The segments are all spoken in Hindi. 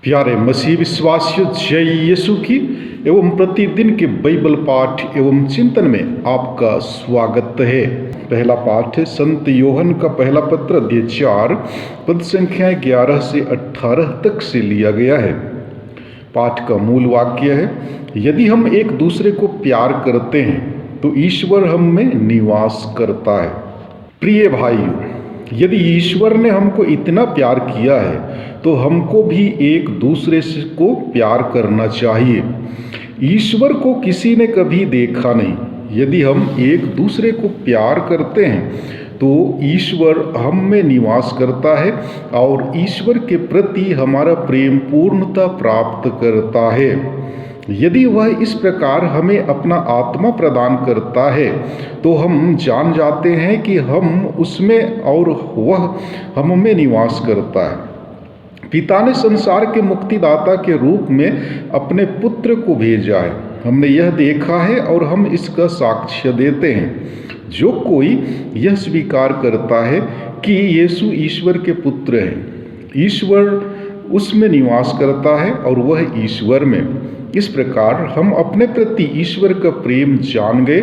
प्यारे मसीह विश्वासियों, जय यीशु की एवं प्रतिदिन के बाइबल पाठ एवं चिंतन में आपका स्वागत है। पहला पाठ है संत योहन का पहला पत्र अध्याय 4 पद संख्याएं 11 से 18 तक से लिया गया है। पाठ का मूल वाक्य है, यदि हम एक दूसरे को प्यार करते हैं तो ईश्वर हम में निवास करता है। प्रिय भाइयों, यदि ईश्वर ने हमको इतना प्यार किया है तो हमको भी एक दूसरे को प्यार करना चाहिए। ईश्वर को किसी ने कभी देखा नहीं। यदि हम एक दूसरे को प्यार करते हैं तो ईश्वर हम में निवास करता है और ईश्वर के प्रति हमारा प्रेम पूर्णता प्राप्त करता है। यदि वह इस प्रकार हमें अपना आत्मा प्रदान करता है तो हम जान जाते हैं कि हम उसमें और वह हम में निवास करता है। पिता ने संसार के मुक्तिदाता के रूप में अपने पुत्र को भेजा है। हमने यह देखा है और हम इसका साक्ष्य देते हैं। जो कोई यह स्वीकार करता है कि यीशु ईश्वर के पुत्र हैं, ईश्वर उसमें निवास करता है और वह ईश्वर में। इस प्रकार हम अपने प्रति ईश्वर का प्रेम जान गए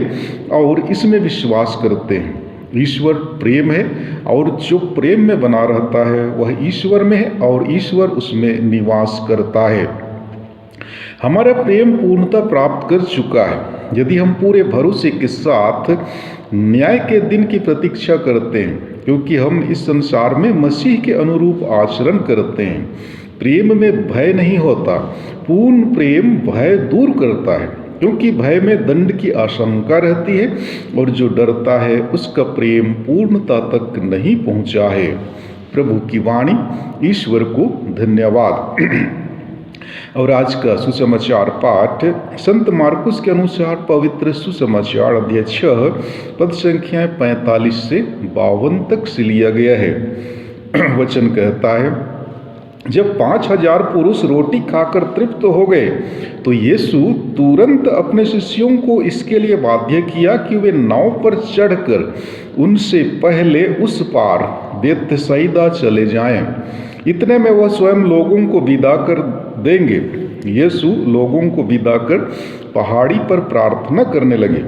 और इसमें विश्वास करते हैं। ईश्वर प्रेम है और जो प्रेम में बना रहता है वह ईश्वर में है और ईश्वर उसमें निवास करता है। हमारा प्रेम पूर्णता प्राप्त कर चुका है यदि हम पूरे भरोसे के साथ न्याय के दिन की प्रतीक्षा करते हैं, क्योंकि हम इस संसार में मसीह के अनुरूप आचरण करते हैं। प्रेम में भय नहीं होता। पूर्ण प्रेम भय दूर करता है, क्योंकि भय में दंड की आशंका रहती है और जो डरता है उसका प्रेम पूर्णता तक नहीं पहुंचा है। प्रभु की वाणी। ईश्वर को धन्यवाद। और आज का सुसमाचार पाठ संत मार्कुस के अनुसार पवित्र सुसमाचार अध्याय 6 पद संख्याएं 45 से 52 तक से लिया गया है। वचन कहता है, जब 5000 पुरुष रोटी खाकर तृप्त हो गए तो यीशु तुरंत अपने शिष्यों को इसके लिए बाध्य किया कि वे नाव पर चढ़कर उनसे पहले उस पार बेतसैदा चले जाएं। इतने में वह स्वयं लोगों को विदा कर देंगे। यीशु लोगों को विदा कर पहाड़ी पर प्रार्थना करने लगे।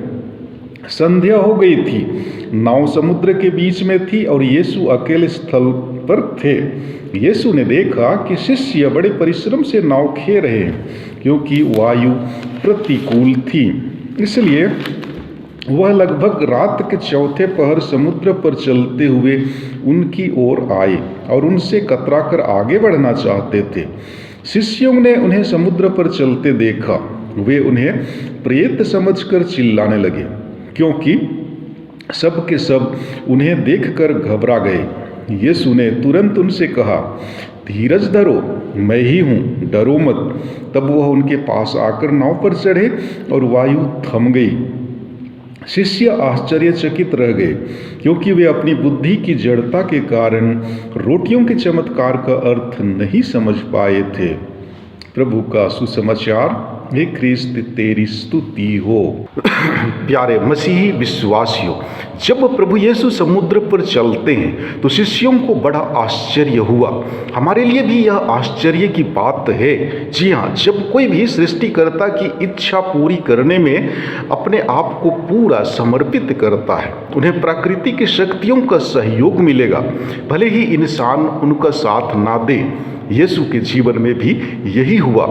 संध्या हो गई थी। नाव समुद्र के बीच में थी और यीशु अकेले स्थल पर थे। यीशु ने देखा कि शिष्य बड़े परिश्रम से नाव खे रहे हैं, क्योंकि वायु प्रतिकूल थी। इसलिए वह लगभग रात के चौथे पहर समुद्र पर चलते हुए उनकी ओर आए और उनसे कतराकर आगे बढ़ना चाहते थे। शिष्यों ने उन्हें समुद्र पर चलते देखा। वे उन्हें प्रेत समझकर चिल्लाने लगे, क्योंकि सब के सब उन्हें देखकर घबरा गए। यीशु ने तुरंत उनसे कहा, धीरज धरो, मैं ही हूँ, डरो मत। तब वह उनके पास आकर नाव पर चढ़े और वायु थम गई। शिष्य आश्चर्यचकित रह गए, क्योंकि वे अपनी बुद्धि की जड़ता के कारण रोटियों के चमत्कार का अर्थ नहीं समझ पाए थे। प्रभु का सुसमाचार। हे ख्रिस्त, तेरी स्तुति हो। प्यारे मसीही विश्वासियों, जब प्रभु यीशु समुद्र पर चलते हैं तो शिष्यों को बड़ा आश्चर्य हुआ। हमारे लिए भी यह आश्चर्य की बात है। जी हाँ, जब कोई भी सृष्टिकर्ता की इच्छा पूरी करने में अपने आप को पूरा समर्पित करता है, उन्हें प्रकृति की शक्तियों का सहयोग मिलेगा, भले ही इंसान उनका साथ ना दे। यीशु के जीवन में भी यही हुआ।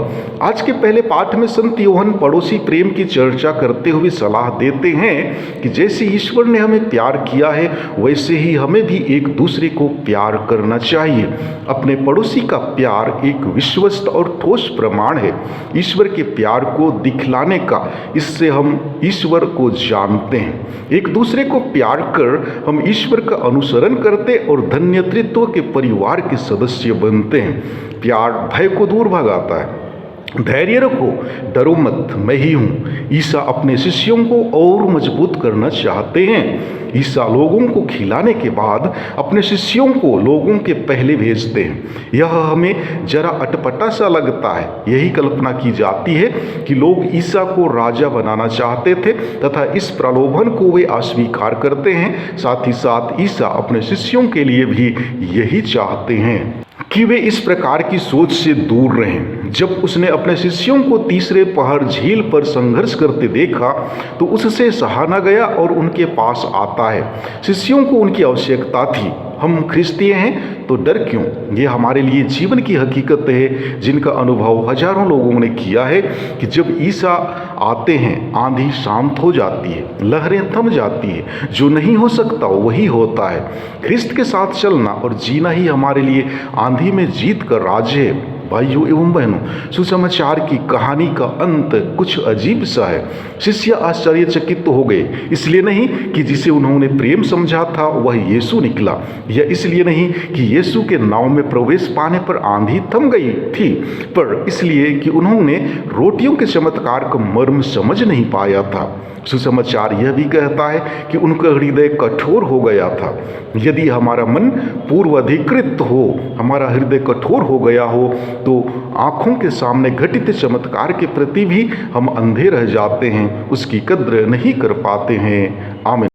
आज के पहले पाठ में संत योहन पड़ोसी प्रेम की चर्चा करते हुए सलाह देते हैं कि जैसे ईश्वर ने हमें प्यार किया है वैसे ही हमें भी एक दूसरे को प्यार करना चाहिए। अपने पड़ोसी का प्यार एक विश्वस्त और ठोस प्रमाण है ईश्वर के प्यार को दिखलाने का। इससे हम ईश्वर को जानते हैं। एक दूसरे को प्यार कर हम ईश्वर का अनुसरण करते और धन्यत्व के परिवार के सदस्य बनते हैं। प्यार भय को दूर भगाता है। धैर्य रखो, डरो मत, मैं ही हूँ। ईसा अपने शिष्यों को और मजबूत करना चाहते हैं। ईसा लोगों को खिलाने के बाद अपने शिष्यों को लोगों के पहले भेजते हैं। यह हमें जरा अटपटा सा लगता है। यही कल्पना की जाती है कि लोग ईसा को राजा बनाना चाहते थे तथा इस प्रलोभन को वे अस्वीकार करते हैं। साथ ही साथ ईसा अपने शिष्यों के लिए भी यही चाहते हैं कि वे इस प्रकार की सोच से दूर रहें। जब उसने अपने शिष्यों को तीसरे पहर झील पर संघर्ष करते देखा तो उससे सहा न गया और उनके पास आता है। शिष्यों को उनकी आवश्यकता थी। हम ख्रिस्तीय हैं तो डर क्यों? ये हमारे लिए जीवन की हकीकत है जिनका अनुभव हजारों लोगों ने किया है कि जब ईसा आते हैं आंधी शांत हो जाती है, लहरें थम जाती है, जो नहीं हो सकता वही होता है। ख्रिस्त के साथ चलना और जीना ही हमारे लिए आंधी में जीत का राज है। भाइयों एवं बहनों, सुसमाचार की कहानी का अंत कुछ अजीब सा है। शिष्य आश्चर्यचकित हो गए, इसलिए नहीं कि जिसे उन्होंने प्रेम समझा था वह यीशु निकला, या इसलिए नहीं कि यीशु के नाव में प्रवेश पाने पर आंधी थम गई थी, पर इसलिए कि उन्होंने रोटियों के चमत्कार का मर्म समझ नहीं पाया था। सुसमाचार यह भी कहता है कि उनका हृदय कठोर हो गया था। यदि हमारा मन पूर्वाधिकृत हो, हमारा हृदय कठोर हो गया हो, तो आँखों के सामने घटित चमत्कार के प्रति भी हम अंधे रह जाते हैं, उसकी कद्र नहीं कर पाते हैं। आमीन।